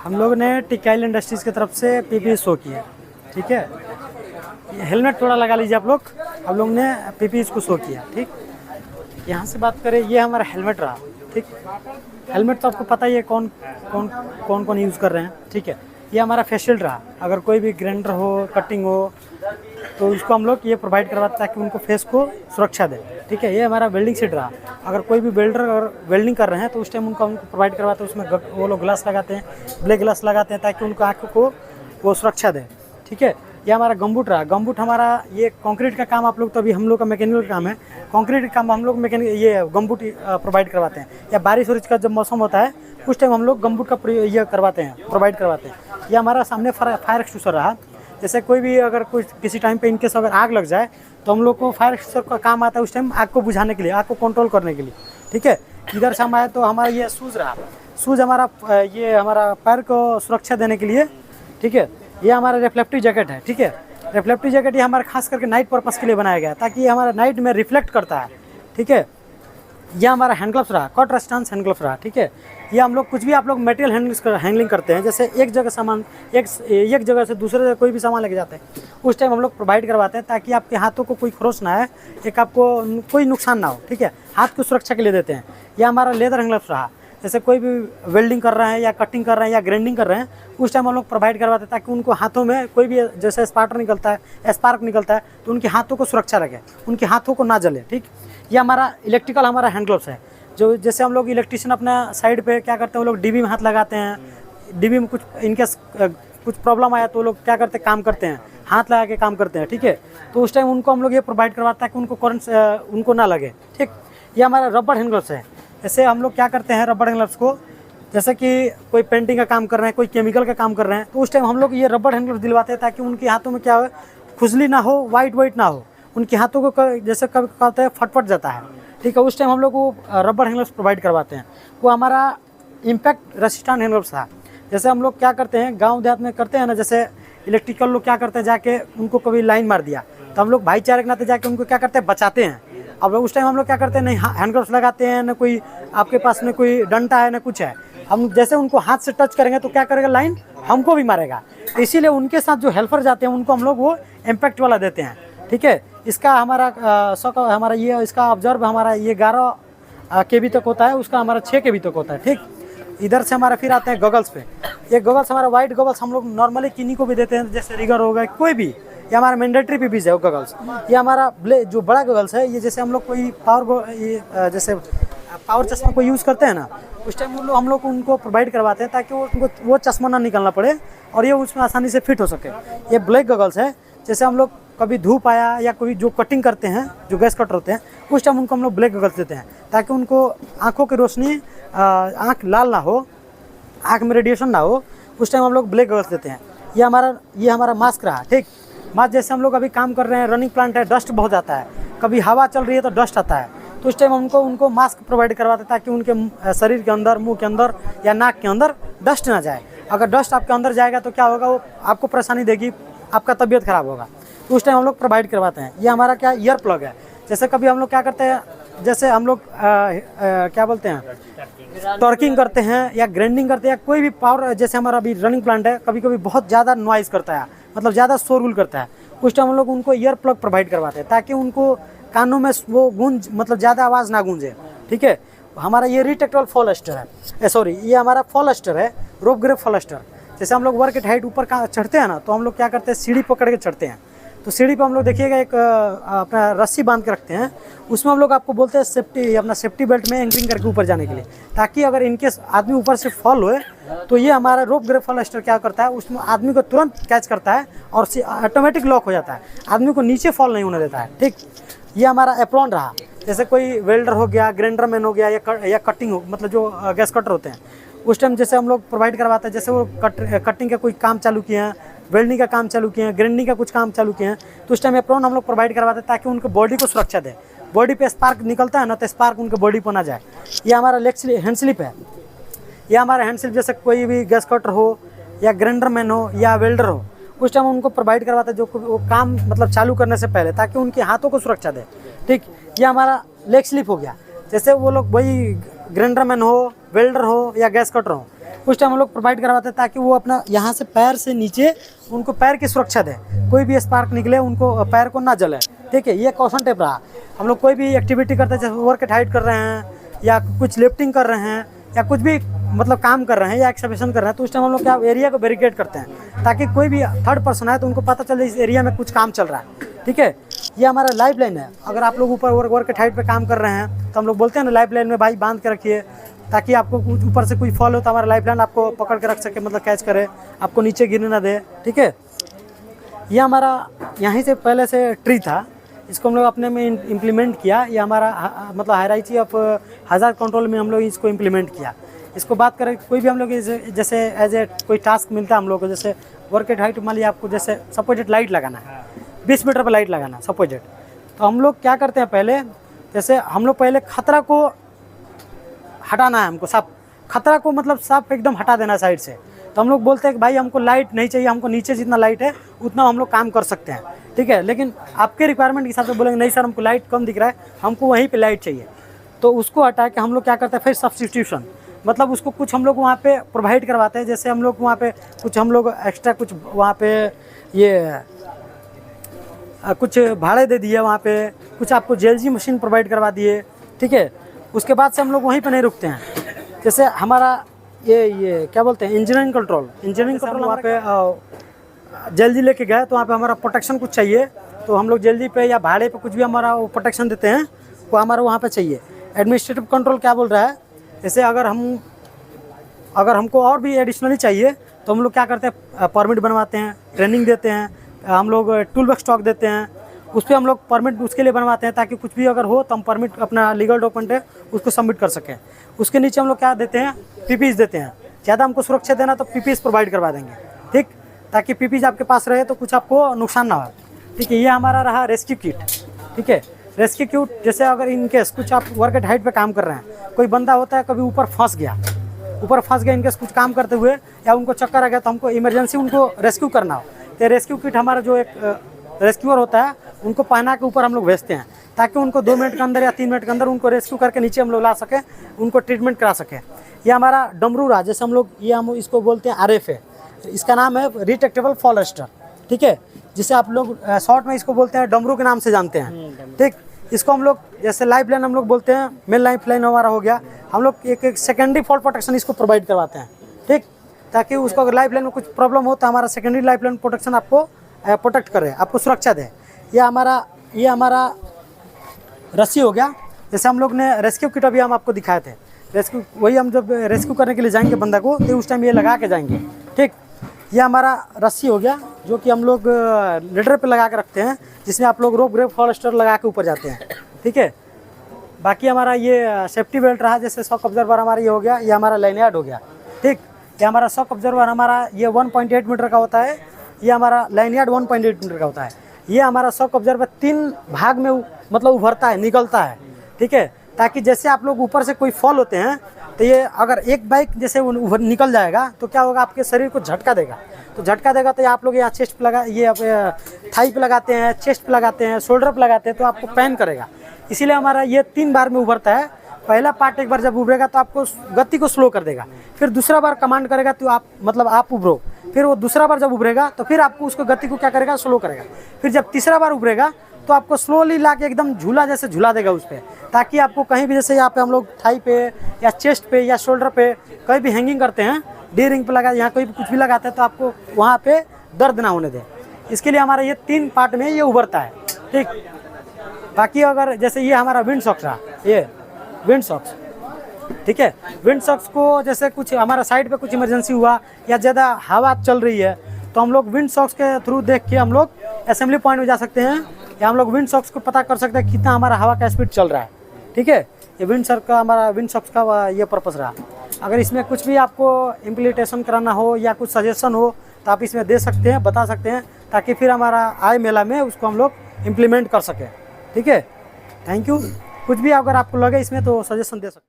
हम लोग ने टिकाइल इंडस्ट्रीज़ की तरफ से पीपीई शो किया, ठीक है। हेलमेट थोड़ा लगा लीजिए आप लोग ने पीपीई को शो किया, ठीक। यहाँ से बात करें, ये हमारा हेलमेट रहा, ठीक। हेलमेट तो आपको पता ही है कौन यूज़ कर रहे हैं, ठीक है। ये हमारा फेस शील्ड रहा, अगर कोई भी ग्राइंडर हो, कटिंग हो, तो उसको हम लोग ये प्रोवाइड करवाते हैं ताकि उनको फेस को सुरक्षा दे, ठीक है। ये हमारा वेल्डिंग सीट रहा, अगर कोई भी वेल्डर अगर वेल्डिंग कर रहे हैं तो उस टाइम उनको प्रोवाइड करवाते हैं, उसमें वो लोग ग्लास लगाते हैं, ब्लैक ग्लास लगाते हैं ताकि उनको आँखों को वो सुरक्षा दे, ठीक है। ये हमारा गमबूट रहा, गमबूट हमारा ये कंक्रीट का काम, आप लोग तो अभी हम लोग का मैकेनिकल काम है, कंक्रीट का काम हम लोग ये गमबूट प्रोवाइड करवाते हैं। या बारिश वारिश का जब मौसम होता है उस टाइम हम लोग गमबूट का ये करवाते हैं, प्रोवाइड करवाते हैं। ये हमारा सामने फायर एक्सटिंग्विशर रहा, जैसे कोई भी अगर कुछ किसी टाइम पे इनकेस अगर आग लग जाए तो हम लोग को फायर एक्सटिंग्विशर का काम आता है उस टाइम आग को बुझाने के लिए, आग को कंट्रोल करने के लिए, ठीक है। इधर से हम आए तो हमारा ये शूज़ रहा, शूज़ हमारा ये हमारा पैर को सुरक्षा देने के लिए, ठीक है। ये हमारा रिफ्लेक्टिव जैकेट है, ठीक है। रिफ्लेक्टिव जैकेट ये हमारा खास करके नाइट पर्पस के लिए बनाया गया है ताकि ये हमारा नाइट में रिफ्लेक्ट करता है, ठीक है। ये हमारा हैंड ग्लव्स रहा, कट रेजिस्टेंस हैंड ग्लव्स रहा, ठीक है। ये हम लोग कुछ भी आप लोग मटेरियल हैंडलिंग करते हैं, जैसे एक जगह सामान एक जगह से दूसरे जगह कोई भी सामान लेके जाते हैं उस टाइम हम लोग प्रोवाइड करवाते हैं ताकि आपके हाथों को कोई खरोच ना आए, एक आपको कोई नुकसान ना हो, ठीक है। हाथ की सुरक्षा के लिए देते हैं। यह हमारा लेदर हैंड ग्लव्स रहा, जैसे कोई भी वेल्डिंग कर रहे हैं या कटिंग कर रहे हैं या ग्राइंडिंग कर रहे हैं उस टाइम हम लोग प्रोवाइड करवाते हैं ताकि उनको हाथों में कोई भी जैसे स्पार्क निकलता है तो उनके हाथों को सुरक्षा रखे, उनके हाथों को ना जले, ठीक। ये हमारा इलेक्ट्रिकल हमारा हैंड ग्लव्स है, जो जैसे हम लोग इलेक्ट्रिशियन अपना साइड पे क्या करते हैं, वो लोग डीबी में हाथ लगाते हैं, डीबी में कुछ इनकेस कुछ प्रॉब्लम आया तो वो लोग क्या करते हैं, काम करते हैं, हाथ लगा के काम करते हैं, ठीक है। तो उस टाइम उनको हम लोग ये प्रोवाइड करवाते हैं कि उनको करंट उनको ना लगे, ठीक। ये हमारा रबर हैंड ग्लव्स है, जैसे हम लोग क्या करते हैं रबर हैंड ग्लव्स को, जैसे कि कोई पेंटिंग का काम कर रहे हैं, कोई केमिकल का काम कर रहे हैं तो उस टाइम हम लोग ये रबर हैंड ग्लव्स दिलवाते हैं ताकि उनके हाथों में क्या हो, खुजली ना हो, वाइट ना हो, उनके हाथों को जैसे कभी कहते हैं फट जाता है, ठीक है। उस टाइम हम लोग वो रबर हैंड ग्लव्स प्रोवाइड करवाते हैं। वो हमारा इम्पैक्ट रेसिस्टेंट हैंड ग्लव्स था, जैसे हम लोग क्या करते हैं गांव देहात में करते हैं ना, जैसे इलेक्ट्रिकल लोग क्या करते हैं, जाके उनको कभी लाइन मार दिया तो हम लोग भाईचारे के नाते जाके उनको क्या करते हैं, बचाते हैं। अब उस टाइम हम लोग क्या करते हैं, नहीं हैंड ग्लव्स लगाते हैं, ना कोई आपके पास में कोई डंडा है ना कुछ है, हम जैसे उनको हाथ से टच करेंगे तो क्या करेगा, लाइन हमको भी मारेगा। तो इसीलिए उनके साथ जो हेल्पर जाते हैं उनको हम लोग वो इम्पैक्ट वाला देते हैं, ठीक है। इसका हमारा ये इसका ऑब्जर्व हमारा ये 11 kb तक होता है, उसका हमारा 6 kb तक होता है, ठीक। इधर से हमारा फिर आते हैं गॉगल्स पे। ये गॉगल्स हमारा वाइट गॉगल्स हम लोग नॉर्मली किन्हीं को भी देते हैं, जैसे रिगर होगा कोई भी, ये हमारा मैंडेटरी पीपीज है वो गॉगल्स। ये हमारा जो बड़ा गॉगल्स है, ये जैसे हम लोग कोई जैसे पावर चश्मा को यूज़ करते हैं ना उस टाइम हम लोग उनको प्रोवाइड करवाते हैं ताकि वो चश्मा ना निकलना पड़े और ये उसमें आसानी से फिट हो सके। ये ब्लैक गॉगल्स है, जैसे हम लोग कभी धूप आया या कोई जो कटिंग करते हैं, जो गैस कटर होते हैं उस टाइम उनको हम लोग ब्लैक गॉगल्स देते हैं ताकि उनको आँखों की रोशनी, आँख लाल ना हो, आँख में रेडिएशन ना हो, उस टाइम हम लोग ब्लैक गॉगल्स देते हैं। ये हमारा मास्क रहा, ठीक। मास्क जैसे हम लोग अभी काम कर रहे हैं, रनिंग प्लांट है, डस्ट बहुत आता है, कभी हवा चल रही है तो डस्ट आता है, तो उस टाइम उनको मास्क प्रोवाइड करवाते हैं ताकि उनके शरीर के अंदर, मुंह के अंदर या नाक के अंदर डस्ट ना जाए। अगर डस्ट आपके अंदर जाएगा तो क्या होगा, वो आपको परेशानी देगी, आपका तबीयत खराब होगा, तो उस टाइम हम लोग प्रोवाइड करवाते हैं। ये हमारा क्या ईयर प्लग है, जैसे कभी हम लोग क्या करते हैं, जैसे हम लोग क्या बोलते हैं, टॉर्किंग करते हैं या ग्राइंडिंग करते हैं या कोई भी पावर, जैसे हमारा अभी रनिंग प्लांट है, कभी कभी बहुत ज़्यादा नॉइज करता है, मतलब ज़्यादा शोरगुल करता है, उस टाइम हम लोग उनको ईयर प्लग प्रोवाइड करवाते हैं ताकि उनको कानों में वो गूंज, मतलब ज़्यादा आवाज़ ना गूंजे, ठीक है। हमारा ये रिट्रैक्टेबल फॉलस्टर है, सॉरी ये हमारा फॉलस्टर है, रोप ग्रेप फॉलस्टर। जैसे हम लोग वर्क एट हाइट ऊपर चढ़ते हैं ना तो हम लोग क्या करते हैं, सीढ़ी पकड़ के चढ़ते हैं, तो सीढ़ी पे हम लोग देखिएगा एक अपना रस्सी बांध के रखते हैं, उसमें हम लोग आपको बोलते हैं सेफ्टी बेल्ट में एंकरिंग करके ऊपर जाने के लिए, ताकि अगर इनकेस आदमी ऊपर से फॉल होए तो ये हमारा रोप ग्रेप फॉलस्टर क्या करता है, उसमें आदमी को तुरंत कैच करता है और ऑटोमेटिक लॉक हो जाता है, आदमी को नीचे फॉल नहीं होने देता है, ठीक। ये हमारा एप्रॉन रहा, जैसे कोई वेल्डर हो गया, ग्राइंडर मैन हो गया या कटिंग हो, मतलब जो गैस कटर होते हैं उस टाइम जैसे हम लोग प्रोवाइड करवाते हैं, जैसे वो कटिंग का कोई काम चालू किए हैं, वेल्डिंग का काम चालू किए हैं, ग्राइंडिंग का कुछ काम चालू किए हैं, तो उस टाइम एप्रॉन हम लोग प्रोवाइड करवाते हैं ताकि उनके बॉडी को सुरक्षा दे। बॉडी पे स्पार्क निकलता है ना तो स्पार्क उनके बॉडी पर ना जाए। ये हमारा हैंड स्लिप है, ये हमारा हैंड स्लिप, जैसे कोई भी गैस कटर हो या ग्राइंडर मैन हो या वेल्डर हो उस टाइम उनको प्रोवाइड करवाते हैं, जो वो काम मतलब चालू करने से पहले, ताकि उनके हाथों को सुरक्षा दे, ठीक। ये हमारा लेग स्लिप हो गया, जैसे वो लोग वही ग्राइंडर मैन हो, वेल्डर हो या गैस कटर हो, उस टाइम हम लोग प्रोवाइड करवाते हैं ताकि वो अपना यहाँ से पैर से नीचे उनको पैर की सुरक्षा दे, कोई भी स्पार्क निकले उनको पैर को ना जले। ठीक है, ये कॉशन टेप रहा। हम लोग कोई भी एक्टिविटी करते हैं, जैसे वर्क एट हाइट कर रहे हैं या कुछ लिफ्टिंग कर रहे हैं या कुछ भी मतलब काम कर रहे हैं या एक्सकवेशन कर रहे हैं, तो उस टाइम हम लोग क्या एरिया को बैरिकेड करते हैं ताकि कोई भी थर्ड पर्सन आए तो उनको पता चले इस एरिया में कुछ काम चल रहा है। ठीक है, ये हमारा लाइफ लाइन है। अगर आप लोग ऊपर वर्क एट हाइट पे काम कर रहे हैं तो हम लोग बोलते हैं ना लाइफ लाइन में भाई बांध के रखिए, ताकि आपको ऊपर से कोई फॉल हो तो हमारा लाइफ लाइन आपको पकड़ के रख सके, मतलब कैच करे, आपको नीचे गिरने ना दे। ठीक है, ये हमारा यहीं से पहले से ट्री था, इसको हम लोग अपने में इम्प्लीमेंट किया। ये हमारा मतलब हायरार्की ऑफ हज़ार्ड कंट्रोल में हम लोग इसको इम्प्लीमेंट किया। इसको बात करें कोई भी हम लोग जैसे एज ए कोई टास्क मिलता है हम लोग को, जैसे वर्क एट हाइट मान लिया आपको, जैसे सपोजिट लाइट लगाना है, 20 मीटर पर लाइट लगाना सपोजिट, तो हम लोग क्या करते हैं पहले, जैसे हम लोग पहले खतरा को हटाना है, हमको साफ खतरा को मतलब साफ एकदम हटा देना साइड से। तो हम लोग बोलते हैं कि भाई हमको लाइट नहीं चाहिए, हमको नीचे जितना लाइट है उतना हम लोग काम कर सकते हैं। ठीक है, लेकिन आपके रिक्वायरमेंट के हिसाब से बोलेंगे नहीं सर हमको लाइट कम दिख रहा है, हमको वहीं पे लाइट चाहिए, तो उसको हटा के हम लोग क्या करते हैं फिर सब्स्टिट्यूशन, मतलब उसको कुछ हम लोग वहाँ पे प्रोवाइड करवाते हैं। जैसे हम लोग वहाँ पे कुछ हम लोग एक्स्ट्रा कुछ वहाँ पे ये कुछ भाड़े दे दिए, वहाँ पे कुछ आपको जेलजी मशीन प्रोवाइड करवा दिए। ठीक है, उसके बाद से हम लोग वहीं पे नहीं रुकते हैं। जैसे हमारा ये क्या बोलते हैं इंजीनियरिंग कंट्रोल वहाँ पे जल्दी लेके गए तो वहाँ पे हमारा प्रोटेक्शन कुछ चाहिए, तो हम लोग जल्दी पे या भाड़े पे कुछ भी हमारा वो प्रोटेक्शन देते हैं वो हमारा वहाँ पे चाहिए। एडमिनिस्ट्रेटिव कंट्रोल क्या बोल रहा है, जैसे अगर हमको और भी एडिशनली चाहिए तो हम लोग क्या करते हैं परमिट बनवाते हैं, ट्रेनिंग देते हैं, हम लोग टूल बॉक्स स्टॉक देते हैं, उस पर हम लोग परमिट उसके लिए बनवाते हैं ताकि कुछ भी अगर हो तो हम परमिट अपना लीगल डॉक्यूमेंट है उसको सबमिट कर सकें। उसके नीचे हम लोग क्या देते हैं, पीपीज देते हैं। ज़्यादा हमको सुरक्षा देना तो पीपीज प्रोवाइड करवा देंगे, ठीक, ताकि पीपीज आपके पास रहे तो कुछ आपको नुकसान ना हो। ठीक है, ये हमारा रहा रेस्क्यू किट। ठीक है, रेस्क्यू किट जैसे अगर इन केस कुछ आप वर्क एट हाइट पे काम कर रहे हैं, कोई बंदा होता है कभी ऊपर फंस गया इनकेस कुछ काम करते हुए या उनको चक्कर आ गया तो हमको इमरजेंसी उनको रेस्क्यू करना हो, तो रेस्क्यू किट हमारा जो एक रेस्क्यूअर होता है उनको पहना के ऊपर हम लोग भेजते हैं ताकि उनको 2 मिनट के अंदर या 3 मिनट के अंदर उनको रेस्क्यू करके नीचे हम लोग ला सकें, उनको ट्रीटमेंट करा सकें। ये हमारा डमरू रहा, जैसे हम लोग ये हम इसको बोलते हैं RFA, इसका नाम है रिट्रैक्टेबल फॉल अरेस्टर। ठीक है, जिसे आप लोग शॉर्ट में इसको बोलते हैं डमरू के नाम से जानते हैं। ठीक, इसको हम लोग जैसे लाइफ लाइन हम लोग बोलते हैं, मेन लाइफ लाइन हमारा हो गया, हम लोग एक सेकेंडरी फॉल प्रोटेक्शन इसको प्रोवाइड करवाते हैं। ठीक, ताकि उसको अगर लाइफ लाइन में कुछ प्रॉब्लम हो तो हमारा सेकेंडरी लाइफ लाइन प्रोटेक्शन आपको प्रोटेक्ट करे, आपको सुरक्षा दे। ये हमारा रस्सी हो गया, जैसे हम लोग ने रेस्क्यू किट अभी हम आपको दिखाए थे, रेस्क्यू वही हम जब रेस्क्यू करने के लिए जाएंगे बंदा को तो उस टाइम ये लगा के जाएंगे। ठीक, ये हमारा रस्सी हो गया जो कि हम लोग लेडर पे लगा के रखते हैं, जिसमें आप लोग रोप ग्रेप फॉरेस्टर लगा के ऊपर जाते हैं। ठीक है, बाकी हमारा ये सेफ्टी बेल्ट रहा, जैसे शॉक ऑब्जर्वर हमारा ये हो गया, ये हमारा लाइनयार्ड हो गया। ठीक, ये हमारा शॉक ऑब्जर्वर हमारा ये 1.8 मीटर का होता है, ये हमारा लाइनयार्ड 1.8 मीटर का होता है। ये हमारा शॉक ऑब्जर्वर 3 भाग में मतलब उभरता है, निकलता है। ठीक है, ताकि जैसे आप लोग ऊपर से कोई फॉल होते हैं तो ये अगर एक बाइक जैसे निकल जाएगा तो क्या होगा, आपके शरीर को झटका देगा, तो झटका देगा तो आप लोग यहाँ चेस्ट पे लगा, ये थाई पे लगाते हैं, चेस्ट पे लगाते हैं, शोल्डर पे लगाते हैं, तो आपको पेन करेगा। इसीलिए हमारा ये 3 बार में उभरता है। पहला पार्ट एक बार जब उभरेगा तो आपको गति को स्लो कर देगा, फिर दूसरा बार कमांड करेगा तो आप उभरो, फिर वो दूसरा बार जब उभरेगा तो फिर आपको उसको गति को क्या करेगा, स्लो करेगा, फिर जब तीसरा बार उभरेगा तो आपको स्लोली ला के एकदम झूला जैसे झूला देगा उस पर, ताकि आपको कहीं भी जैसे यहाँ पे हम लोग थाई पे या चेस्ट पे या शोल्डर पे कहीं भी हैंगिंग करते हैं, डी रिंग पे लगा, यहाँ कोई भी कुछ भी लगाते हैं तो आपको वहाँ पे दर्द ना होने दे। इसके लिए हमारा ये 3 पार्ट में ये उभरता है। ठीक, बाकी अगर जैसे ये हमारा विंड सॉक्स रहा, ये विंड सॉक्स। ठीक है, विंड सॉक्स को जैसे कुछ हमारा साइड पे कुछ इमरजेंसी हुआ या ज़्यादा हवा चल रही है तो हम लोग विंड सॉक्स के थ्रू देख के हम लोग असेंबली पॉइंट में जा सकते हैं, या हम लोग विंड सॉक्स को पता कर सकते हैं कितना हमारा हवा का स्पीड चल रहा है। ठीक है, ये विंड सॉक्स का ये पर्पस रहा। अगर इसमें कुछ भी आपको इम्प्लीमेंटेशन कराना हो या कुछ सजेशन हो तो आप इसमें दे सकते हैं, बता सकते हैं, ताकि फिर हमारा आए मेला में उसको हम लोग इम्प्लीमेंट कर सकें। ठीक है, थैंक यू। कुछ भी अगर आपको लगे इसमें तो सजेशन दे सकते हैं।